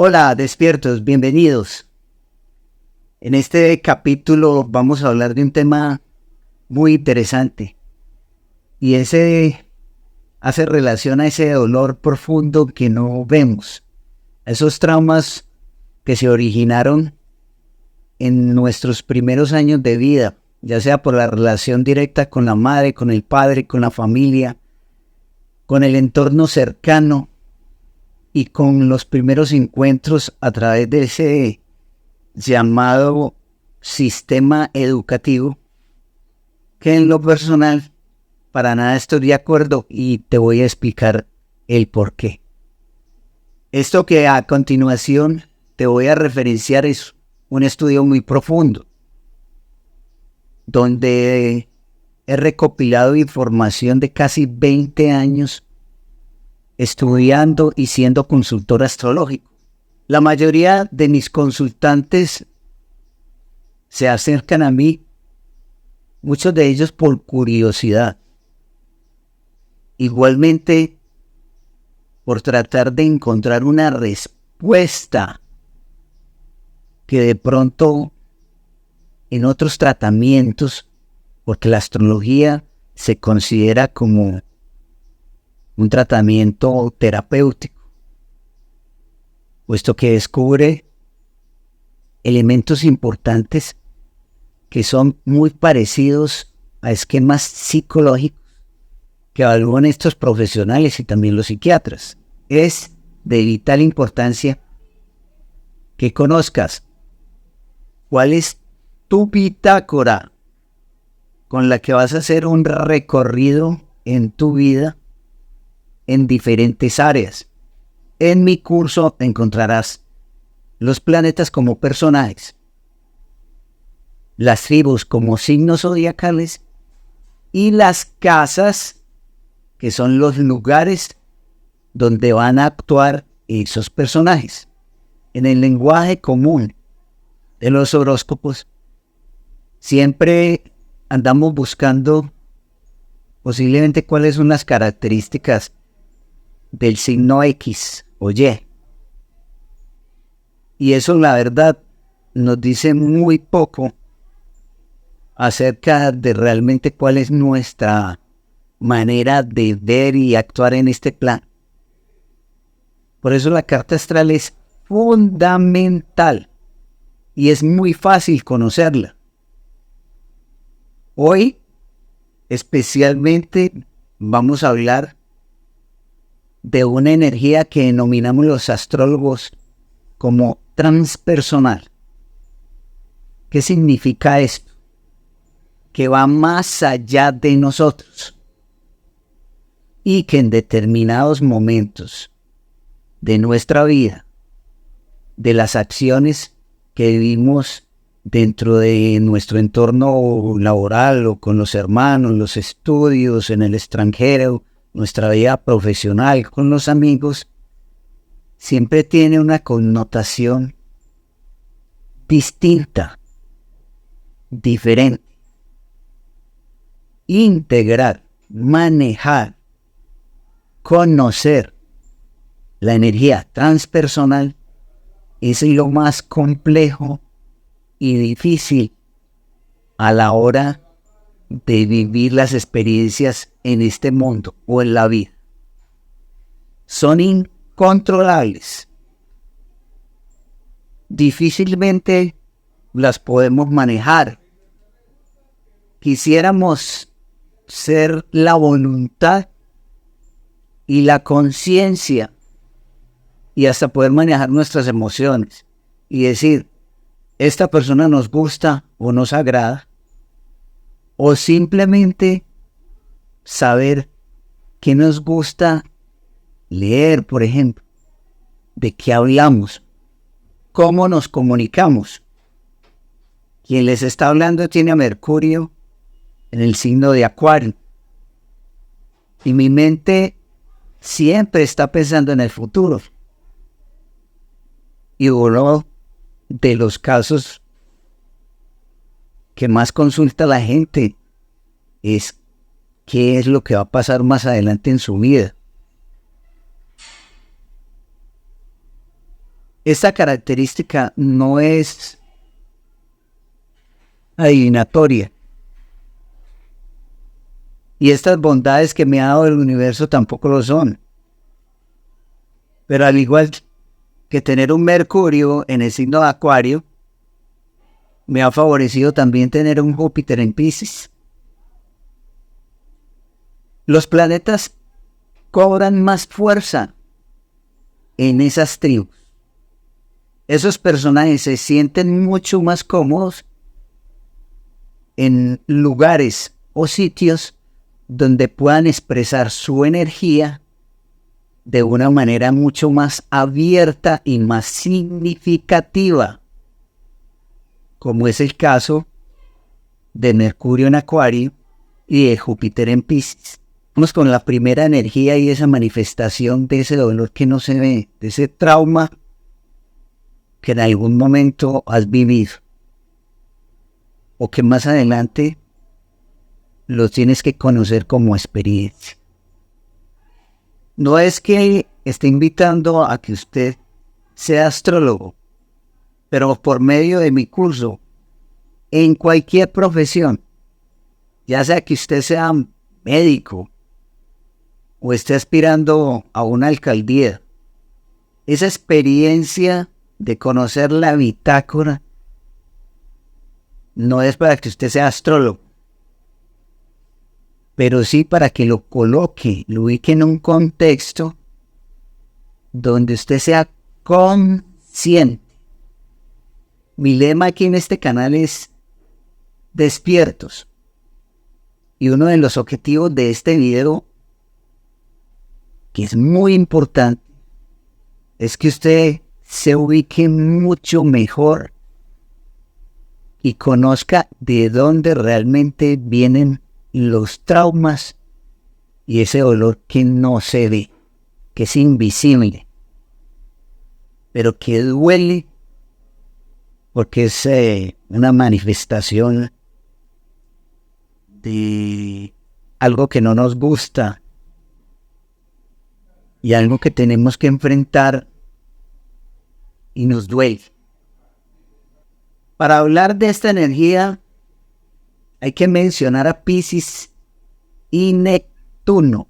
Hola, despiertos, bienvenidos. En este capítulo vamos a hablar de un tema muy interesante y ese hace relación a ese dolor profundo que no vemos, a esos traumas que se originaron en nuestros primeros años de vida, ya sea por la relación directa con la madre, con el padre, con la familia, con el entorno cercano y con los primeros encuentros a través de ese llamado sistema educativo, que en lo personal para nada estoy de acuerdo y te voy a explicar el por qué. Esto que a continuación te voy a referenciar es un estudio muy profundo, donde he recopilado información de casi 20 años estudiando y siendo consultor astrológico. La mayoría de mis consultantes se acercan a mí, muchos de ellos por curiosidad, igualmente por tratar de encontrar una respuesta que de pronto en otros tratamientos, porque la astrología se considera como un tratamiento terapéutico, puesto que descubre elementos importantes que son muy parecidos a esquemas psicológicos que evalúan estos profesionales y también los psiquiatras. Es de vital importancia que conozcas cuál es tu bitácora con la que vas a hacer un recorrido en tu vida en diferentes áreas. En mi curso encontrarás los planetas como personajes, las tribus como signos zodiacales y las casas, que son los lugares donde van a actuar esos personajes. En el lenguaje común de los horóscopos, siempre andamos buscando posiblemente cuáles son las características del signo X o Y. Y eso, la verdad, nos dice muy poco acerca de realmente cuál es nuestra manera de ver y actuar en este plan. Por eso la carta astral es fundamental y es muy fácil conocerla. Hoy, especialmente, vamos a hablar de una energía que denominamos los astrólogos como transpersonal. ¿Qué significa esto? Que va más allá de nosotros y que en determinados momentos de nuestra vida, de las acciones que vivimos dentro de nuestro entorno laboral o con los hermanos, los estudios en el extranjero, nuestra vida profesional con los amigos, siempre tiene una connotación distinta, diferente. Integrar, manejar, conocer la energía transpersonal es lo más complejo y difícil a la hora de vivir las experiencias en este mundo o en la vida. Son incontrolables. Difícilmente las podemos manejar. Quisiéramos ser la voluntad y la conciencia y hasta poder manejar nuestras emociones y decir, esta persona nos gusta o nos agrada, o simplemente saber qué nos gusta leer, por ejemplo, de qué hablamos, cómo nos comunicamos. Quien les está hablando tiene a Mercurio en el signo de Acuario y mi mente siempre está pensando en el futuro. Y uno de los casos que más consulta la gente es qué es lo que va a pasar más adelante en su vida. Esta característica no es adivinatoria. Y estas bondades que me ha dado el universo tampoco lo son. Pero al igual que tener un Mercurio en el signo de Acuario, me ha favorecido también tener un Júpiter en Piscis. Los planetas cobran más fuerza en esas tribus. Esos personajes se sienten mucho más cómodos en lugares o sitios donde puedan expresar su energía de una manera mucho más abierta y más significativa, como es el caso de Mercurio en Acuario y de Júpiter en Piscis. Vamos con la primera energía y esa manifestación de ese dolor que no se ve, de ese trauma que en algún momento has vivido o que más adelante lo tienes que conocer como experiencia. No es que esté invitando a que usted sea astrólogo, pero por medio de mi curso, en cualquier profesión, ya sea que usted sea médico o esté aspirando a una alcaldía, esa experiencia de conocer la bitácora no es para que usted sea astrólogo, pero sí para que lo coloque, lo ubique en un contexto donde usted sea consciente. Mi lema aquí en este canal es despiertos. Y uno de los objetivos de este video, que es muy importante, es que usted se ubique mucho mejor y conozca de dónde realmente vienen los traumas y ese dolor que no se ve, que es invisible, pero que duele porque es una manifestación de algo que no nos gusta y algo que tenemos que enfrentar y nos duele. Para hablar de esta energía hay que mencionar a Piscis y Neptuno.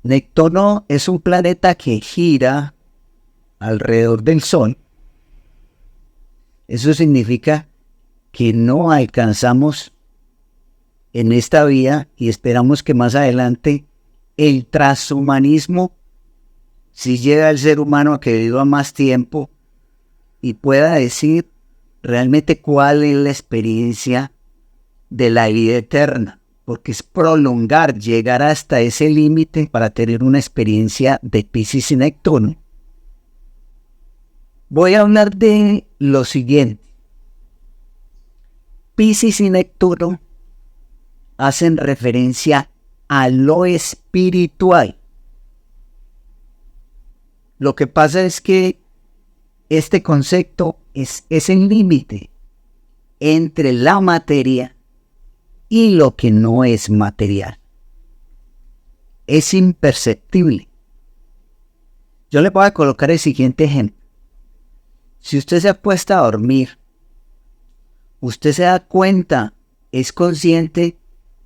Neptuno es un planeta que gira alrededor del Sol. Eso significa que no alcanzamos en esta vida y esperamos que más adelante el transhumanismo si lleva al ser humano a que viva más tiempo y pueda decir realmente cuál es la experiencia de la vida eterna, porque es prolongar, llegar hasta ese límite para tener una experiencia de Piscis y Neptuno. Voy a hablar de lo siguiente. Piscis y Neptuno hacen referencia a lo espiritual. Lo que pasa es que este concepto es el límite entre la materia y lo que no es material. Es imperceptible. Yo le voy a colocar el siguiente ejemplo. Si usted se acuesta a dormir, usted se da cuenta, es consciente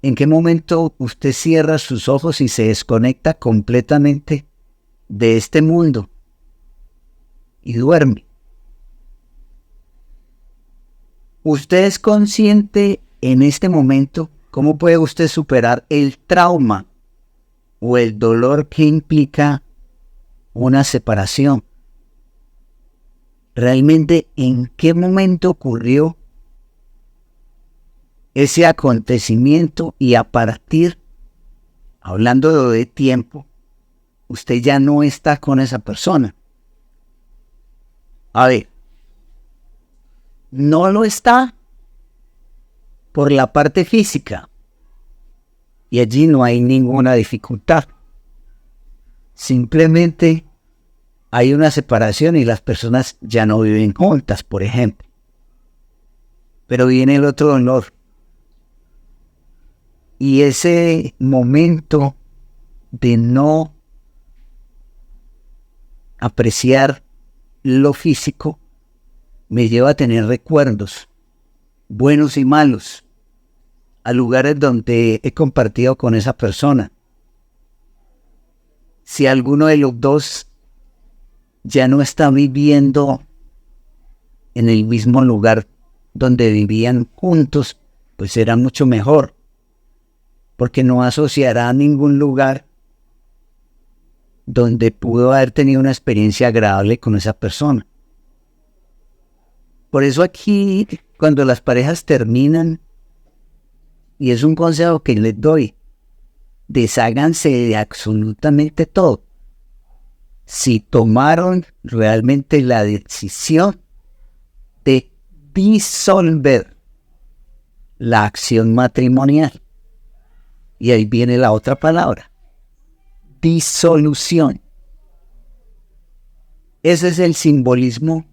en qué momento usted cierra sus ojos y se desconecta completamente de este mundo y duerme. Usted es consciente en este momento cómo puede usted superar el trauma o el dolor que implica una separación. Realmente, ¿en qué momento ocurrió ese acontecimiento? Y a partir, hablando de tiempo, usted ya no está con esa persona. A ver, no lo está por la parte física y allí no hay ninguna dificultad. Simplemente hay una separación y las personas ya no viven juntas, por ejemplo. Pero viene el otro dolor. Y ese momento de no apreciar lo físico me lleva a tener recuerdos, buenos y malos, a lugares donde he compartido con esa persona. Si alguno de los dos ya no está viviendo en el mismo lugar donde vivían juntos, pues será mucho mejor, porque no asociará a ningún lugar donde pudo haber tenido una experiencia agradable con esa persona. Por eso aquí, cuando las parejas terminan, y es un consejo que les doy, desháganse de absolutamente todo. Si tomaron realmente la decisión de disolver la acción matrimonial, y ahí viene la otra palabra, disolución. Ese es el simbolismo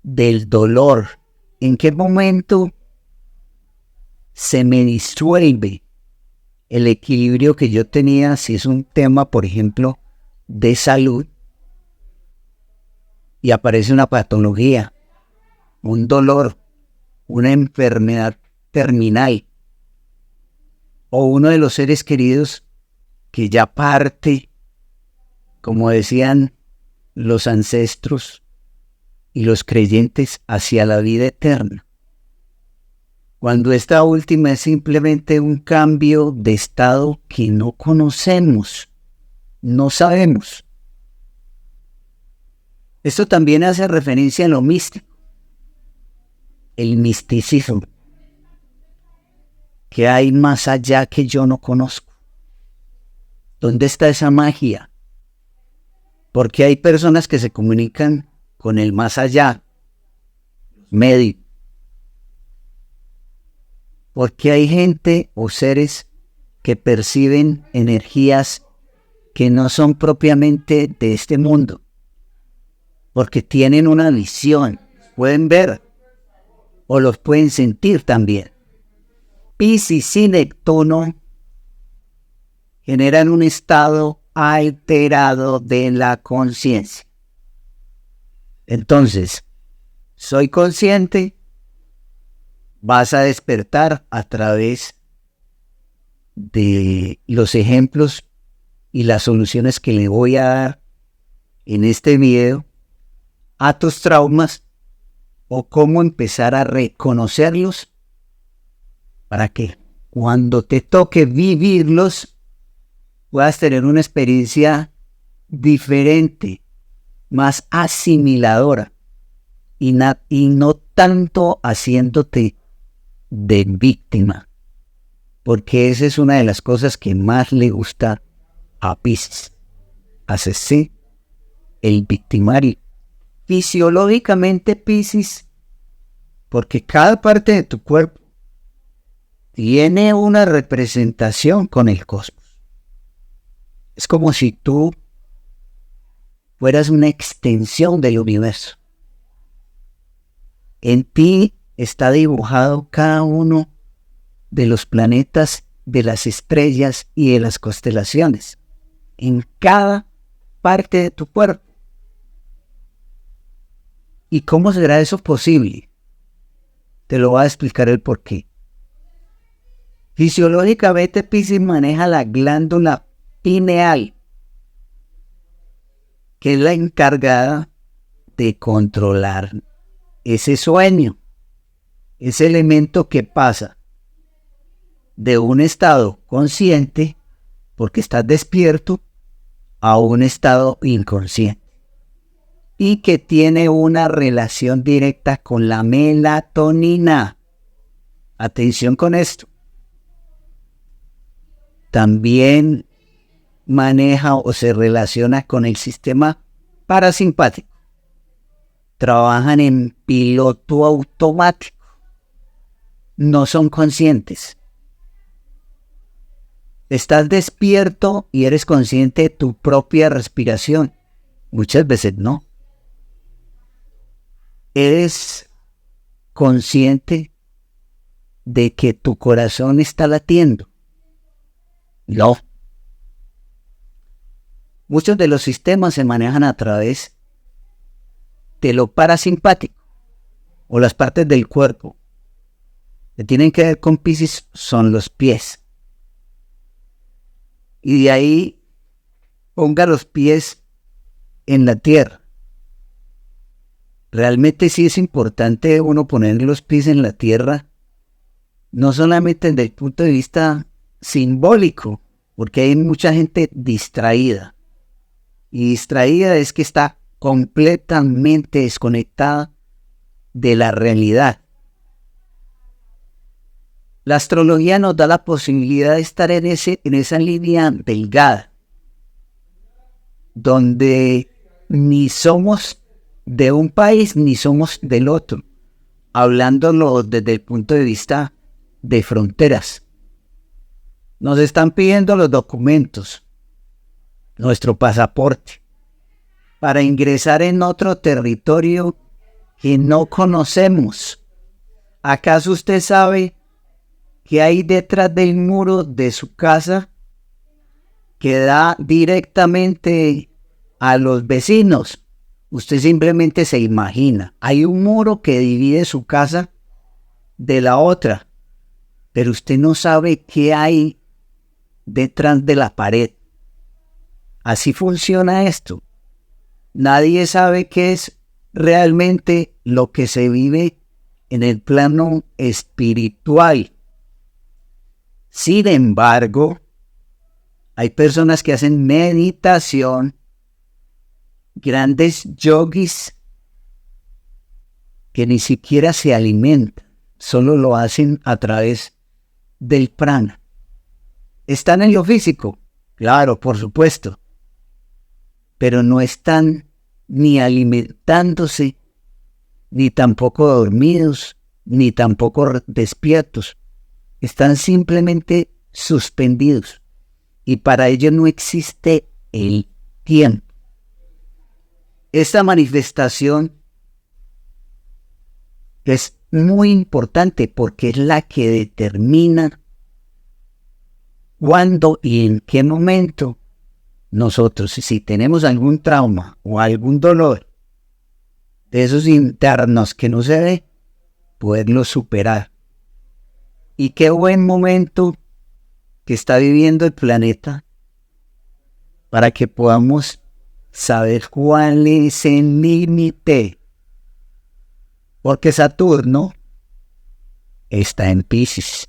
del dolor. ¿En qué momento se me disuelve el equilibrio que yo tenía? Si es un tema, por ejemplo, de salud, y aparece una patología, un dolor, una enfermedad terminal, o uno de los seres queridos que ya parte, como decían los ancestros y los creyentes, hacia la vida eterna. Cuando esta última es simplemente un cambio de estado que no conocemos, no sabemos. Esto también hace referencia a lo místico, el misticismo, que hay más allá que yo no conozco. ¿Dónde está esa magia? Porque hay personas que se comunican con el más allá, medio. Porque hay gente o seres que perciben energías que no son propiamente de este mundo, porque tienen una visión, pueden ver o los pueden sentir también. Piscis y Neptuno generan un estado alterado de la conciencia. Entonces, soy consciente, vas a despertar a través de los ejemplos y las soluciones que le voy a dar en este video a tus traumas, o cómo empezar a reconocerlos para que cuando te toque vivirlos puedas tener una experiencia diferente, más asimiladora y no tanto haciéndote de víctima, porque esa es una de las cosas que más le gusta a Piscis, hacerse el victimario. Fisiológicamente, Piscis, porque cada parte de tu cuerpo tiene una representación con el cosmos. Es como si tú fueras una extensión del universo. En ti está dibujado cada uno de los planetas, de las estrellas y de las constelaciones, en cada parte de tu cuerpo. ¿Y cómo será eso posible? Te lo voy a explicar el porqué. Fisiológicamente, Piscis maneja la glándula pineal, que es la encargada de controlar ese sueño, ese elemento que pasa de un estado consciente, porque estás despierto, a un estado inconsciente, y que tiene una relación directa con la melatonina. Atención con esto. También maneja o se relaciona con el sistema parasimpático. Trabajan en piloto automático. No son conscientes. Estás despierto y eres consciente de tu propia respiración. Muchas veces no. Eres consciente de que tu corazón está latiendo. No. Muchos de los sistemas se manejan a través de lo parasimpático o las partes del cuerpo que tienen que ver con Piscis son los pies. Y de ahí ponga los pies en la tierra. Realmente sí es importante uno poner los pies en la tierra, no solamente desde el punto de vista simbólico, porque hay mucha gente distraída. Y distraída es que está completamente desconectada de la realidad. La astrología nos da la posibilidad de estar en esa línea delgada, donde ni somos de un país ni somos del otro, hablándolo desde el punto de vista de fronteras. Nos están pidiendo los documentos, nuestro pasaporte, para ingresar en otro territorio que no conocemos. ¿Acaso usted sabe qué hay detrás del muro de su casa que da directamente a los vecinos? Usted simplemente se imagina. Hay un muro que divide su casa de la otra, pero usted no sabe qué hay detrás de la pared. Así funciona esto. Nadie sabe qué es realmente lo que se vive en el plano espiritual. Sin embargo, hay personas que hacen meditación, grandes yogis que ni siquiera se alimentan, solo lo hacen a través del prana. ¿Están en lo físico? Claro, por supuesto, pero no están ni alimentándose, ni tampoco dormidos, ni tampoco despiertos. Están simplemente suspendidos y para ellos no existe el tiempo. Esta manifestación es muy importante porque es la que determina cuándo y en qué momento nosotros, si tenemos algún trauma o algún dolor de esos internos que no se ve, poderlo superar. Y qué buen momento que está viviendo el planeta para que podamos saber cuál es el límite. Porque Saturno está en Piscis.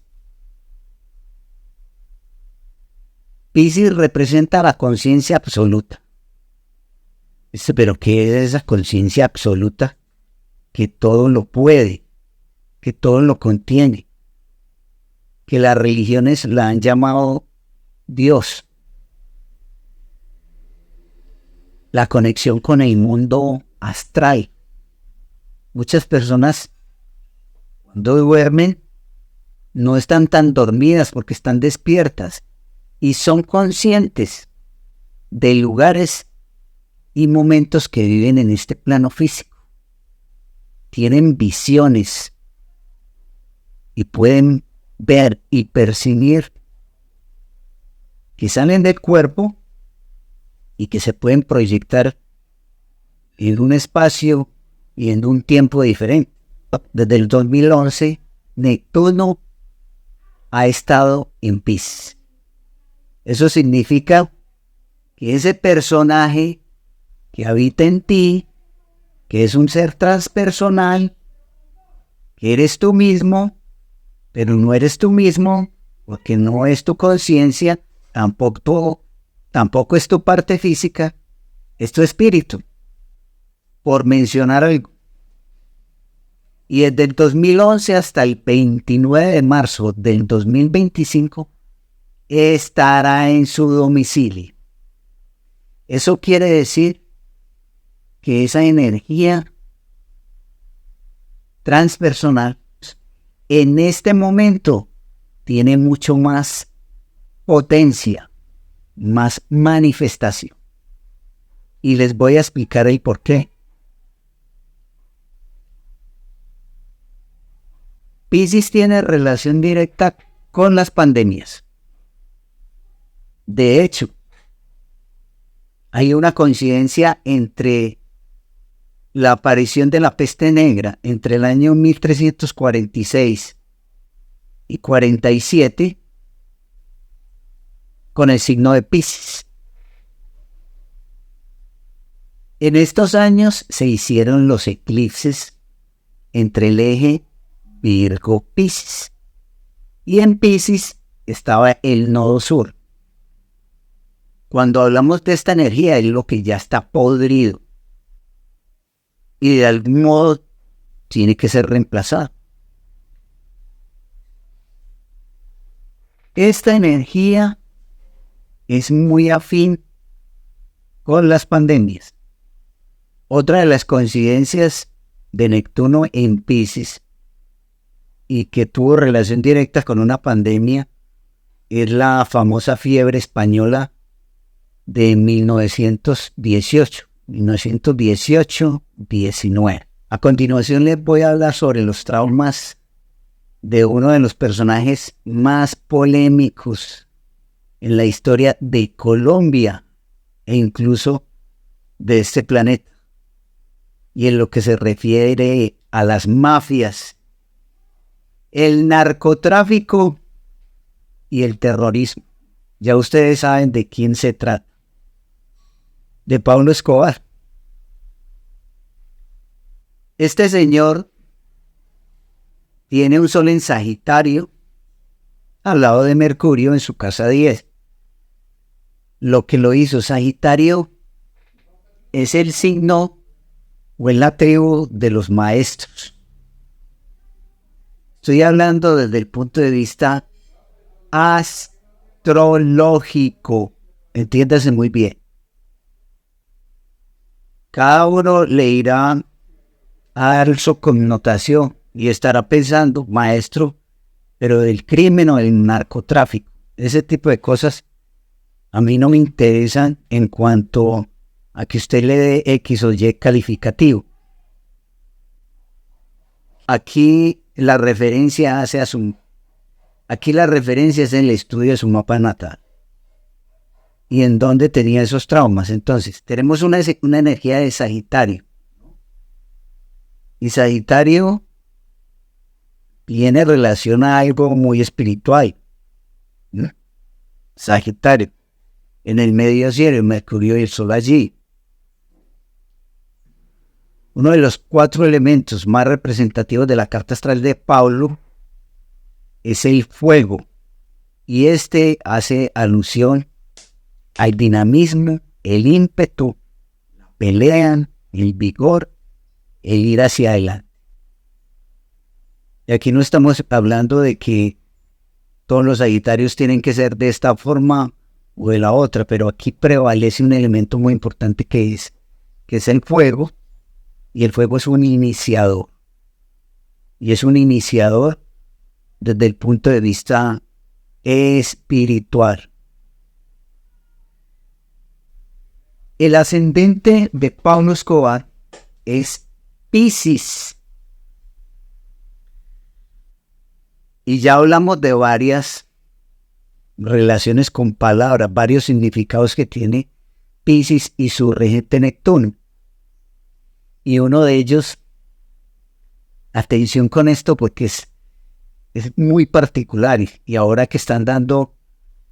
Piscis representa la conciencia absoluta. Pero ¿qué es esa conciencia absoluta? Que todo lo puede, que todo lo contiene, que las religiones la han llamado Dios. La conexión con el mundo astral. Muchas personas cuando duermen no están tan dormidas porque están despiertas y son conscientes de lugares y momentos que viven en este plano físico. Tienen visiones y pueden ver y percibir que salen del cuerpo y que se pueden proyectar en un espacio y en un tiempo diferente. Desde el 2011, Neptuno ha estado en Piscis. Eso significa que ese personaje que habita en ti, que es un ser transpersonal, que eres tú mismo, pero no eres tú mismo, porque no es tu conciencia, tampoco es tu parte física, es tu espíritu, por mencionar algo. Y desde el 2011 hasta el 29 de marzo del 2025 estará en su domicilio. Eso quiere decir que esa energía transpersonal en este momento tiene mucho más potencia, más manifestación. Y les voy a explicar el por qué. Piscis tiene relación directa con las pandemias. De hecho, hay una coincidencia entre la aparición de la peste negra entre el año 1346 y 47 con el signo de Piscis. En estos años se hicieron los eclipses entre el eje Virgo-Piscis, y en Piscis estaba el nodo sur. Cuando hablamos de esta energía es lo que ya está podrido y de algún modo tiene que ser reemplazado. Esta energía es muy afín con las pandemias. Otra de las coincidencias de Neptuno en Piscis y que tuvo relación directa con una pandemia es la famosa fiebre española de 1918-19. A continuación les voy a hablar sobre los traumas de uno de los personajes más polémicos en la historia de Colombia e incluso de este planeta, y en lo que se refiere a las mafias, el narcotráfico y el terrorismo. Ya ustedes saben de quién se trata. De Pablo Escobar. Este señor tiene un sol en Sagitario al lado de Mercurio en su casa 10. Lo que lo hizo Sagitario es el signo o el la tribu de los maestros. Estoy hablando desde el punto de vista astrológico. Entiéndase muy bien. Cada uno le irá a dar su connotación y estará pensando, maestro, pero del crimen o del narcotráfico. Ese tipo de cosas a mí no me interesan en cuanto a que usted le dé X o Y calificativo. Aquí la referencia es en el estudio de su mapa natal y en dónde tenía esos traumas. Entonces, tenemos una energía de Sagitario. Y Sagitario tiene relación a algo muy espiritual, ¿no? Sagitario, en el medio cielo, Mercurio y el Sol allí. Uno de los 4 elementos más representativos de la carta astral de Pablo es el fuego, y este hace alusión al dinamismo, el ímpetu, la pelea, el vigor, el ir hacia adelante. Y aquí no estamos hablando de que todos los Sagitarios tienen que ser de esta forma o de la otra, pero aquí prevalece un elemento muy importante que es el fuego, y el fuego es un iniciador. Y es un iniciador desde el punto de vista espiritual. El ascendente de Pablo Escobar es Piscis. Y ya hablamos de varias relaciones con palabras, varios significados que tiene Piscis y su regente Neptuno. Y uno de ellos, atención con esto porque es muy particular, y ahora que están dando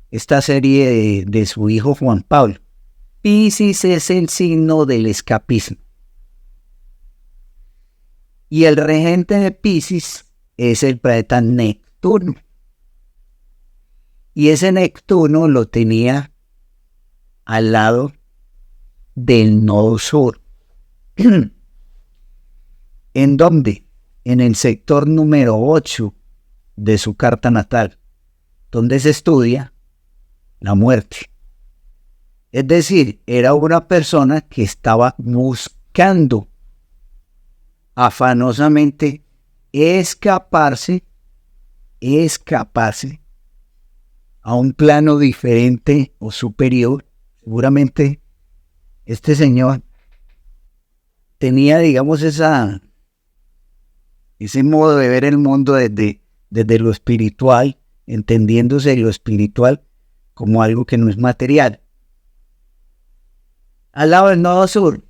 esta serie de su hijo Juan Pablo, Piscis es el signo del escapismo. Y el regente de Piscis es el planeta Neptuno. Y ese Neptuno lo tenía al lado del nodo sur. ¿En dónde? En el sector número 8 de su carta natal, donde se estudia la muerte. Es decir, era una persona que estaba buscando afanosamente escaparse a un plano diferente o superior. Seguramente este señor tenía, digamos, ese modo de ver el mundo desde lo espiritual, entendiéndose lo espiritual como algo que no es material. al lado del Nodo Sur.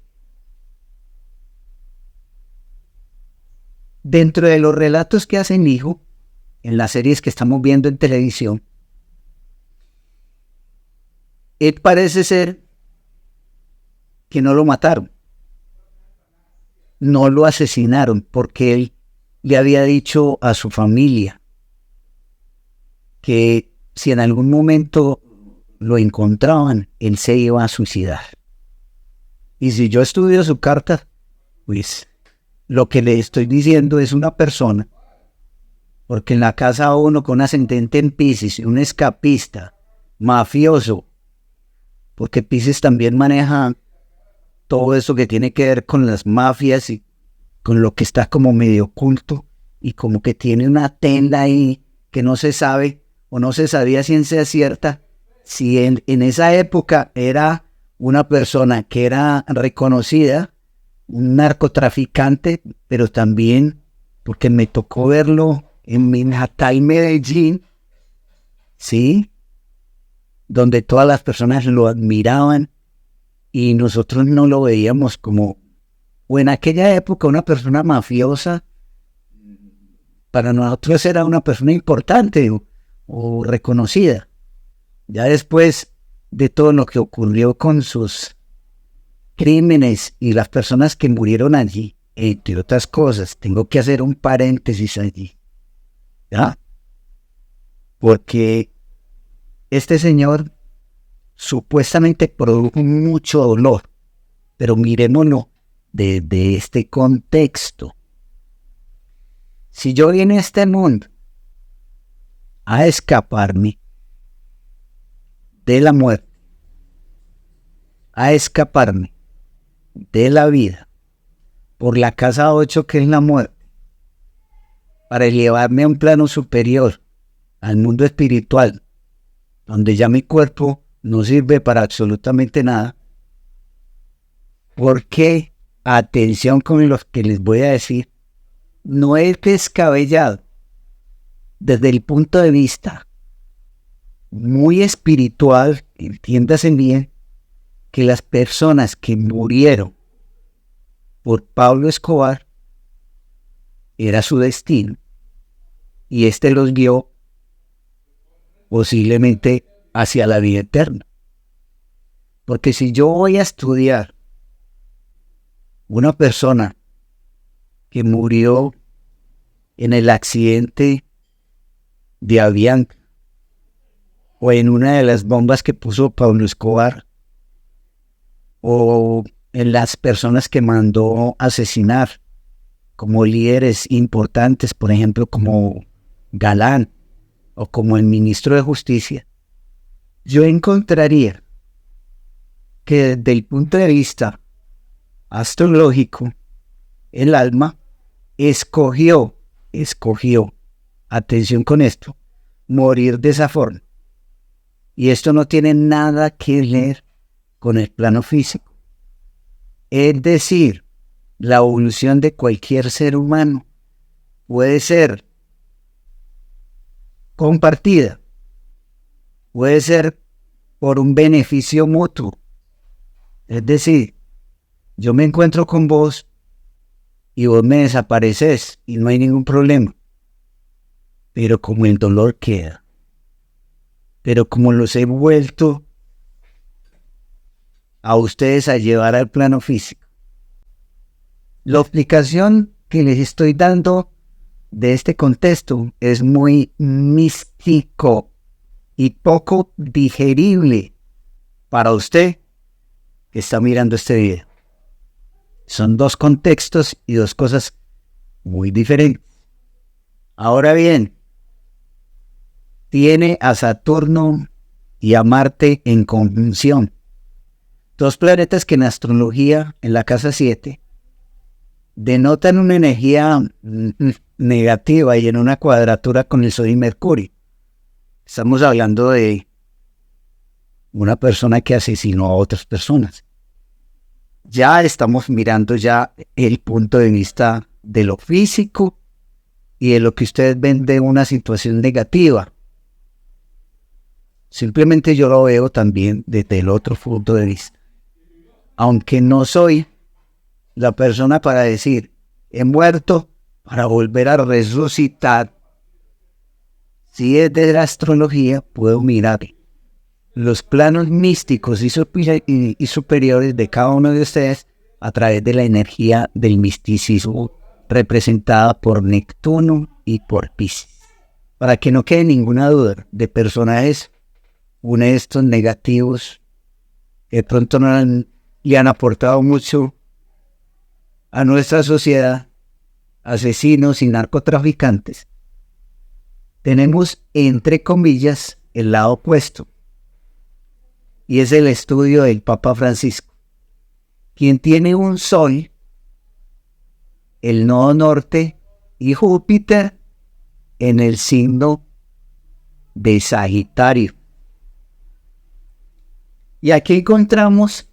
Dentro de los relatos que hace mi hijo, en las series que estamos viendo en televisión, él parece ser que no lo mataron, no lo asesinaron, porque él le había dicho a su familia que si en algún momento lo encontraban, él se iba a suicidar. Y si yo estudio su carta, pues lo que le estoy diciendo es una persona, porque en la casa uno con un ascendente en Piscis, un escapista, mafioso, porque Piscis también maneja todo eso que tiene que ver con las mafias y con lo que está como medio oculto y como que tiene una tela ahí que no se sabe o no se sabía ciencia cierta si en esa época era una persona que era reconocida, un narcotraficante, pero también, porque me tocó verlo en mi natal Medellín, ¿sí? Donde todas las personas lo admiraban y nosotros no lo veíamos como, o en aquella época una persona mafiosa, para nosotros era una persona importante o reconocida. Ya después de todo lo que ocurrió con sus crímenes y las personas que murieron allí, entre otras cosas, tengo que hacer un paréntesis allí, ¿ya? Porque este señor supuestamente produjo mucho dolor, pero miremoslo desde este contexto. Si yo vine a este mundo a escaparme de la muerte, a escaparme de la vida, por la casa 8 que es la muerte, para llevarme a un plano superior, al mundo espiritual, donde ya mi cuerpo no sirve para absolutamente nada, porque, atención con lo que les voy a decir, no es descabellado, desde el punto de vista muy espiritual, entiéndase bien, que las personas que murieron por Pablo Escobar era su destino y este los guió posiblemente hacia la vida eterna. Porque si yo voy a estudiar una persona que murió en el accidente de Avianca o en una de las bombas que puso Pablo Escobar o en las personas que mandó asesinar como líderes importantes, por ejemplo como Galán o como el ministro de Justicia, yo encontraría que desde el punto de vista astrológico, el alma escogió, atención con esto, morir de esa forma. Y esto no tiene nada que ver con el plano físico. Es decir, la evolución de cualquier ser humano puede ser compartida, puede ser por un beneficio mutuo. Es decir, yo me encuentro con vos y vos me desapareces y no hay ningún problema. Pero como el dolor queda, pero como los he vuelto a ustedes a llevar al plano físico. La explicación que les estoy dando de este contexto es muy místico y poco digerible para usted que está mirando este video. Son dos contextos y dos cosas muy diferentes. Ahora bien, tiene a Saturno y a Marte en conjunción. Dos planetas que en astrología, en la casa 7, denotan una energía negativa y en una cuadratura con el Sol y Mercurio. Estamos hablando de una persona que asesinó a otras personas. Ya estamos mirando ya el punto de vista de lo físico y de lo que ustedes ven de una situación negativa. Simplemente yo lo veo también desde el otro punto de vista. aunque no soy la persona para decir, he muerto para volver a resucitar, si es de la astrología, puedo mirar los planos místicos y superiores de cada uno de ustedes a través de la energía del misticismo representada por Neptuno y por Piscis. Para que no quede ninguna duda de personajes honestos, negativos, que de pronto le han aportado mucho a nuestra sociedad, asesinos y narcotraficantes. Tenemos, entre comillas, el lado opuesto, y es el estudio del Papa Francisco, quien tiene un Sol, el nodo norte y Júpiter en el signo de Sagitario. Y aquí encontramos,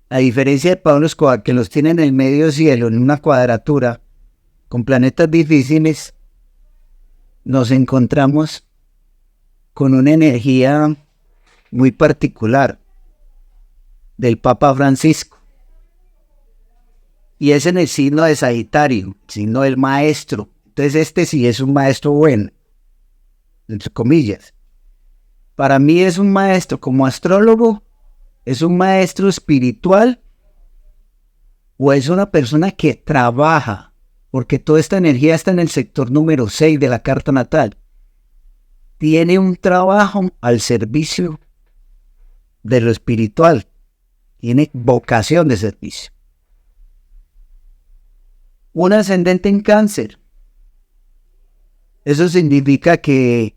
a diferencia de Pablo Escobar, que los tiene en el medio cielo, en una cuadratura, con planetas difíciles, nos encontramos con una energía muy particular del Papa Francisco. Y es en el signo de Sagitario, el signo del maestro. Entonces este sí es un maestro bueno, entre comillas. Para mí es un maestro como astrólogo, es un maestro espiritual o es una persona que trabaja, porque toda esta energía está en el sector número 6 de la carta natal. Tiene un trabajo al servicio de lo espiritual, tiene vocación de servicio. Un ascendente en Cáncer. Eso significa que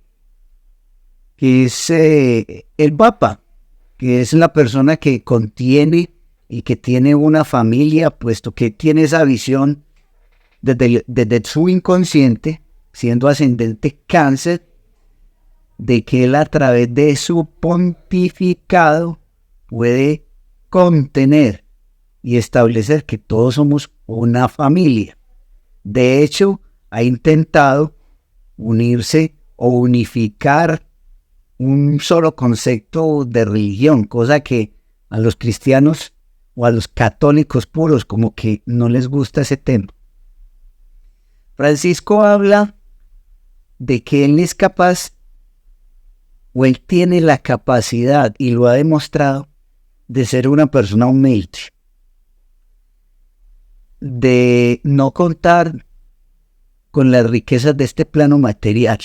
es el Papa, que es la persona que contiene y que tiene una familia, puesto que tiene esa visión desde su inconsciente, siendo ascendente Cáncer, de que él a través de su pontificado puede contener y establecer que todos somos una familia. De hecho, ha intentado unirse o unificar un solo concepto de religión, cosa que a los cristianos o a los católicos puros como que no les gusta ese tema. Francisco habla de que él es capaz, o él tiene la capacidad, y lo ha demostrado, de ser una persona humilde, de no contar con las riquezas de este plano material.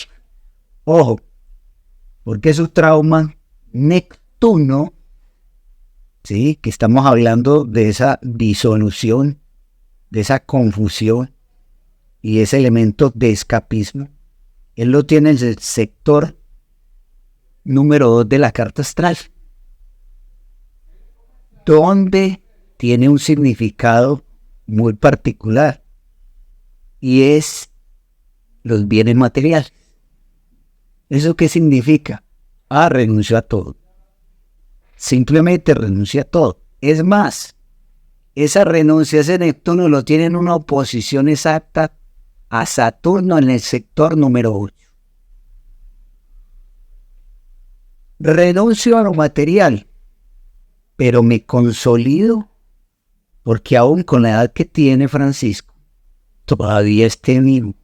Ojo, porque su trauma, Neptuno, ¿sí?, que estamos hablando de esa disolución, de esa confusión y ese elemento de escapismo, él lo tiene en el sector número 2 de la carta astral, donde tiene un significado muy particular, y es los bienes materiales. ¿Eso qué significa? Renunció a todo. Simplemente renuncia a todo. Es más, esa renuncia, ese Neptuno lo tiene en una oposición exacta a Saturno en el sector número 8. Renuncio a lo material, pero me consolido, porque aún con la edad que tiene Francisco, todavía esté vivo.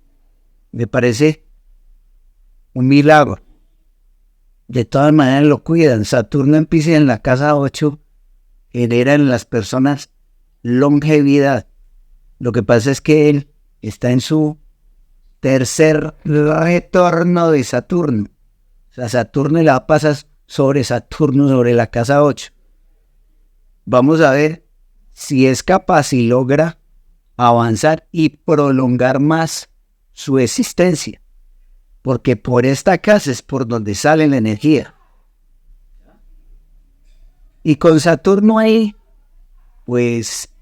Me parece un milagro. De todas maneras lo cuidan. Saturno en Piscis en la casa 8 genera en las personas longevidad. Lo que pasa es que él está en su tercer retorno de Saturno. O sea, Saturno la pasas sobre Saturno, sobre la casa 8. Vamos a ver si es capaz y logra avanzar y prolongar más su existencia, porque por esta casa es por donde sale la energía. Y con Saturno ahí, pues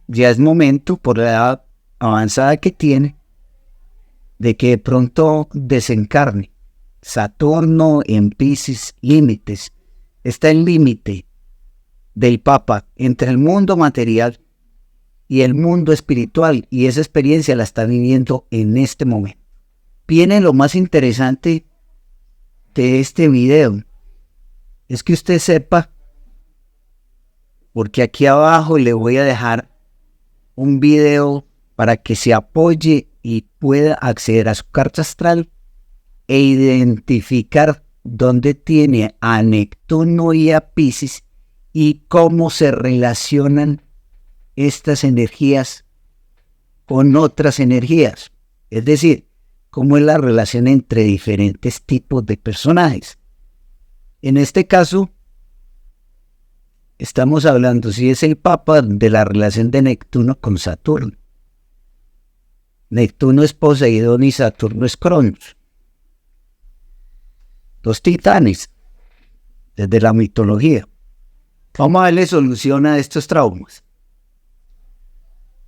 ya es momento, por la edad avanzada que tiene, de que de pronto desencarne. Saturno en Piscis, límites. Está el límite del Papa entre el mundo material y el mundo espiritual, y esa experiencia la está viviendo en este momento. Viene lo más interesante de este video, es que usted sepa porque aquí abajo le voy a dejar un video para que se apoye y pueda acceder a su carta astral e identificar dónde tiene a Neptuno y a Piscis y cómo se relacionan estas energías con otras energías. Es decir, cómo es la relación entre diferentes tipos de personajes. En este caso, estamos hablando, si es el Papa, de la relación de Neptuno con Saturno. Neptuno es Poseidón y Saturno es Cronos. Dos titanes, desde la mitología. Vamos a darle solución a estos traumas.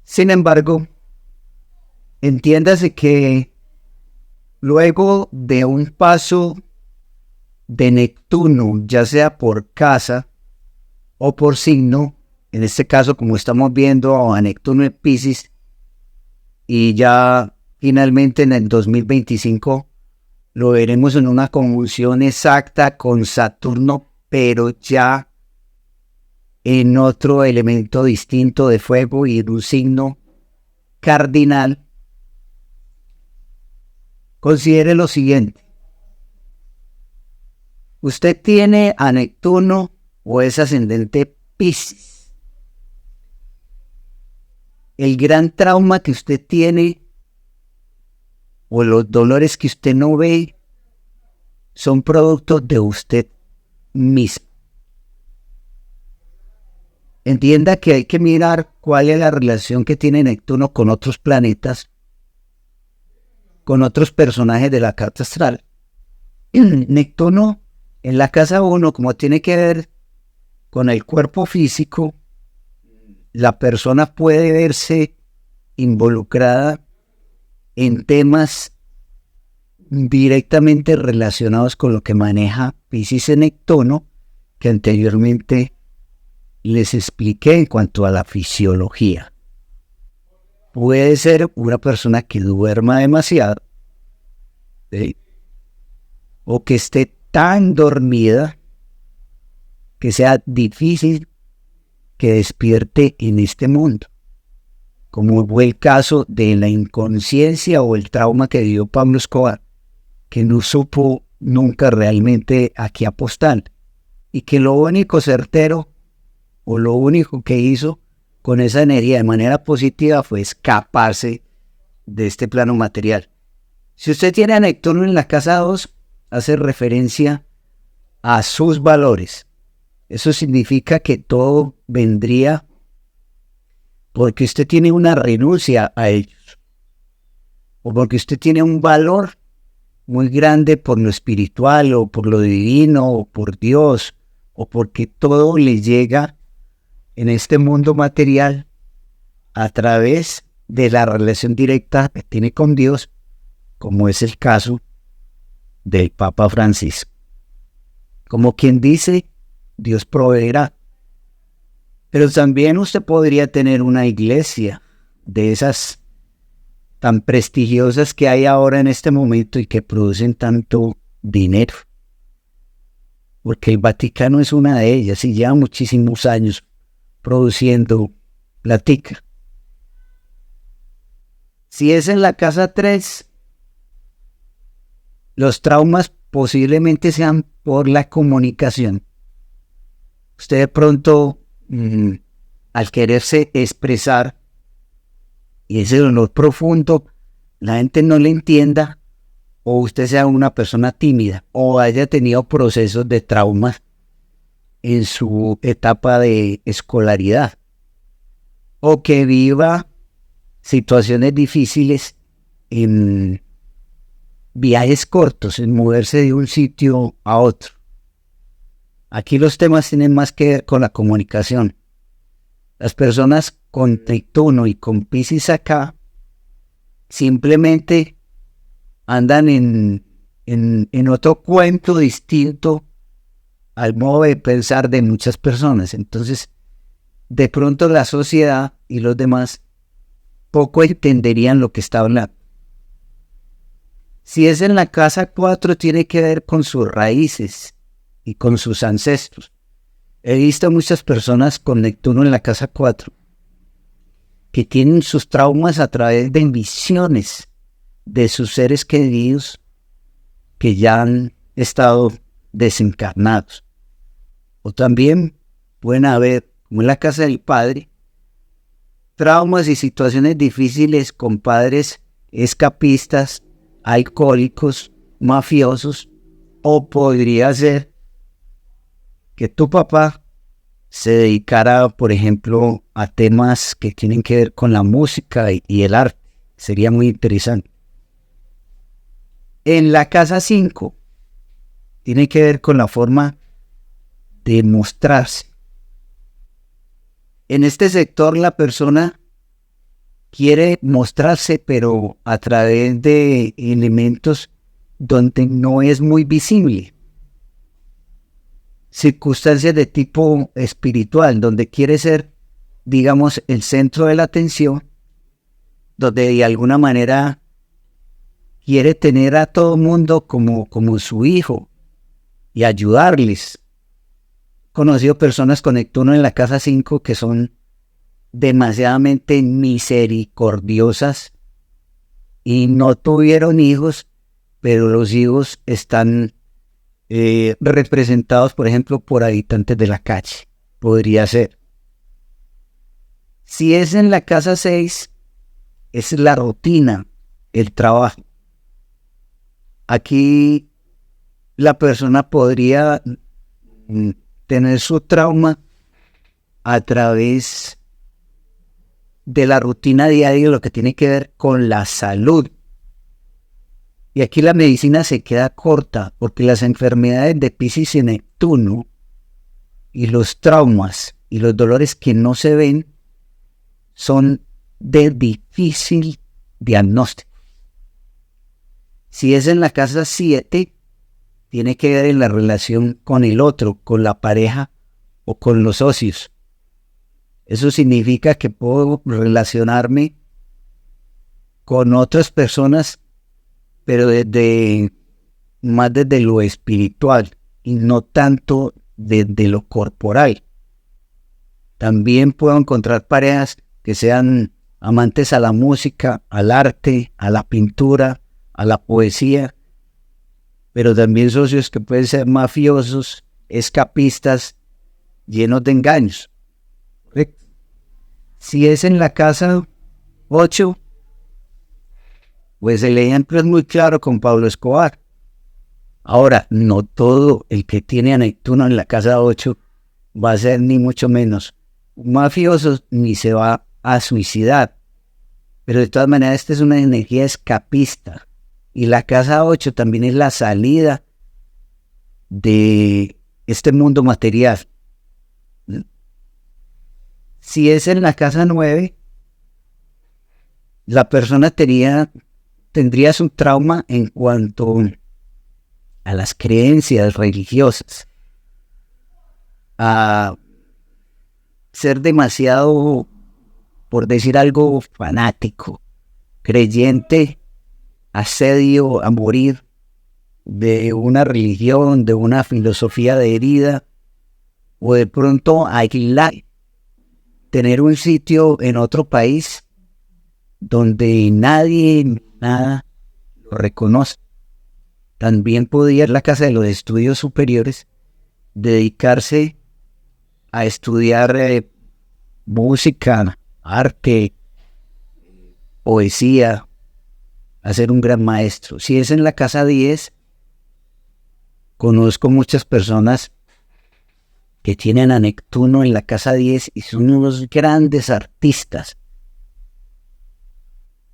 Sin embargo, entiéndase que luego de un paso de Neptuno, ya sea por casa o por signo, en este caso como estamos viendo a Neptuno en Piscis, y ya finalmente en el 2025 lo veremos en una conjunción exacta con Saturno, pero ya en otro elemento distinto de fuego y en un signo cardinal. Considere lo siguiente. Usted tiene a Neptuno o es ascendente Piscis. El gran trauma que usted tiene o los dolores que usted no ve son productos de usted mismo. Entienda que hay que mirar cuál es la relación que tiene Neptuno con otros planetas, con otros personajes de la carta astral. Neptuno en la casa 1, como tiene que ver con el cuerpo físico, la persona puede verse involucrada en temas directamente relacionados con lo que maneja Piscis en Neptuno, que anteriormente les expliqué en cuanto a la fisiología. Puede ser una persona que duerma demasiado, ¿sí? O que esté tan dormida que sea difícil que despierte en este mundo, como fue el caso de la inconsciencia o el trauma que dio Pablo Escobar, que no supo nunca realmente a qué apostar, y que lo único certero o lo único que hizo con esa energía de manera positiva fue escaparse de este plano material. Si usted tiene a Neptuno en la casa 2, hace referencia a sus valores. Eso significa que todo vendría porque usted tiene una renuncia a ellos, o porque usted tiene un valor muy grande por lo espiritual, o por lo divino, o por Dios, o porque todo le llega en este mundo material a través de la relación directa que tiene con Dios, como es el caso del Papa Francisco. Como quien dice, Dios proveerá. Pero también usted podría tener una iglesia de esas tan prestigiosas que hay ahora en este momento y que producen tanto dinero. Porque el Vaticano es una de ellas y lleva muchísimos años produciendo platica. Si es en la casa 3, los traumas posiblemente sean por la comunicación. Usted de pronto, al quererse expresar, y ese dolor profundo, la gente no le entienda, o usted sea una persona tímida, o haya tenido procesos de traumas en su etapa de escolaridad, o que viva situaciones difíciles en viajes cortos, en moverse de un sitio a otro. Aquí los temas tienen más que ver con la comunicación. Las personas con Neptuno y con Piscis acá simplemente andan en otro cuento distinto al modo de pensar de muchas personas. Entonces, de pronto la sociedad y los demás poco entenderían lo que está hablando. Si es en la casa 4, tiene que ver con sus raíces y con sus ancestros. He visto muchas personas con Neptuno en la casa 4 que tienen sus traumas a través de visiones de sus seres queridos que ya han estado desencarnados. O también pueden haber, como en la casa del padre, traumas y situaciones difíciles con padres escapistas, alcohólicos, mafiosos, o podría ser que tu papá se dedicara, por ejemplo, a temas que tienen que ver con la música y el arte. Sería muy interesante. En la casa 5 tiene que ver con la forma de mostrarse. En este sector la persona quiere mostrarse, pero a través de elementos donde no es muy visible. Circunstancias de tipo espiritual, donde quiere ser, digamos, el centro de la atención, donde de alguna manera quiere tener a todo el mundo como su hijo y ayudarles. He conocido personas con Neptuno en la casa 5 que son demasiadamente misericordiosas y no tuvieron hijos, pero los hijos están representados, por ejemplo, por habitantes de la calle. Podría ser. Si es en la casa 6, es la rutina, el trabajo. Aquí la persona podría tener su trauma a través de la rutina diaria, lo que tiene que ver con la salud. Y aquí la medicina se queda corta, porque las enfermedades de Piscis y Neptuno y los traumas y los dolores que no se ven son de difícil diagnóstico. Si es en la casa 7, tiene que ver en la relación con el otro, con la pareja o con los socios. Eso significa que puedo relacionarme con otras personas, pero más desde lo espiritual y no tanto desde lo corporal. También puedo encontrar parejas que sean amantes a la música, al arte, a la pintura, a la poesía, pero también socios que pueden ser mafiosos, escapistas, llenos de engaños. ¿Correcto? Si es en la casa 8, pues el ejemplo es muy claro con Pablo Escobar. Ahora, no todo el que tiene a Neptuno en la casa 8 va a ser ni mucho menos un mafioso ni se va a suicidar. Pero de todas maneras esta es una energía escapista. Y la casa 8 también es la salida de este mundo material. Si es en la casa 9, la persona tendría su trauma en cuanto a las creencias religiosas, a ser demasiado, por decir algo, fanático, creyente, asedio a morir de una religión, de una filosofía de vida, o de pronto aislar, tener un sitio en otro país donde nadie, nada lo reconoce. También podía en la casa de los estudios superiores dedicarse a estudiar música, arte, poesía, a ser un gran maestro. Si es en la casa 10, conozco muchas personas que tienen a Neptuno en la casa 10 y son unos grandes artistas.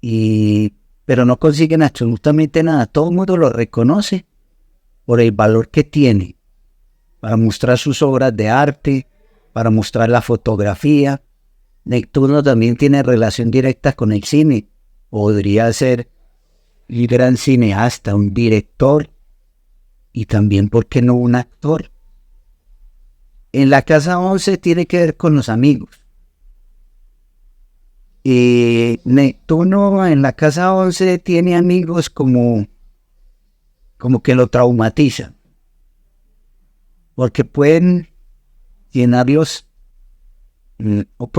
Pero no consiguen absolutamente nada. Todo el mundo lo reconoce por el valor que tiene para mostrar sus obras de arte, para mostrar la fotografía. Neptuno también tiene relación directa con el cine. Podría ser un gran cineasta, un director y también, ¿por qué no, un actor? En la casa 11 tiene que ver con los amigos. Neptuno en la casa 11 tiene amigos como que lo traumatizan. Porque pueden llenarlos o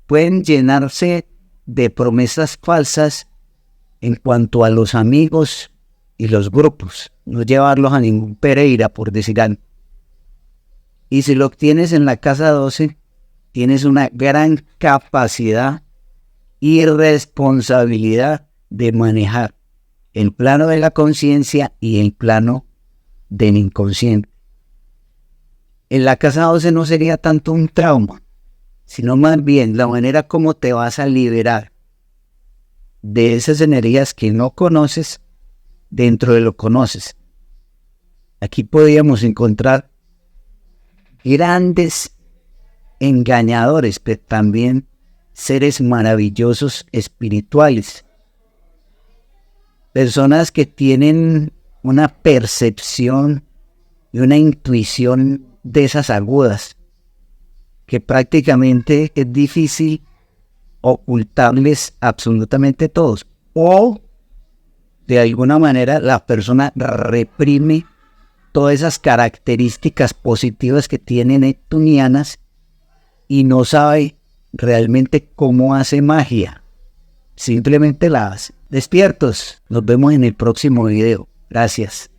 pueden llenarse de promesas falsas en cuanto a los amigos y los grupos, no llevarlos a ningún Pereira, por decir algo. Y si lo tienes en la casa 12, tienes una gran capacidad y responsabilidad de manejar el plano de la conciencia y el plano del inconsciente. En la casa 12 no sería tanto un trauma, sino más bien la manera como te vas a liberar de esas energías que no conoces dentro de lo que conoces. Aquí podríamos encontrar grandes engañadores, pero también seres maravillosos espirituales. Personas que tienen una percepción y una intuición de esas agudas, que prácticamente es difícil ocultarles absolutamente todos. O de alguna manera la persona reprime todas esas características positivas que tienen neptunianas y no sabe realmente cómo hace magia. Simplemente la hace. Despiertos. Nos vemos en el próximo video. Gracias.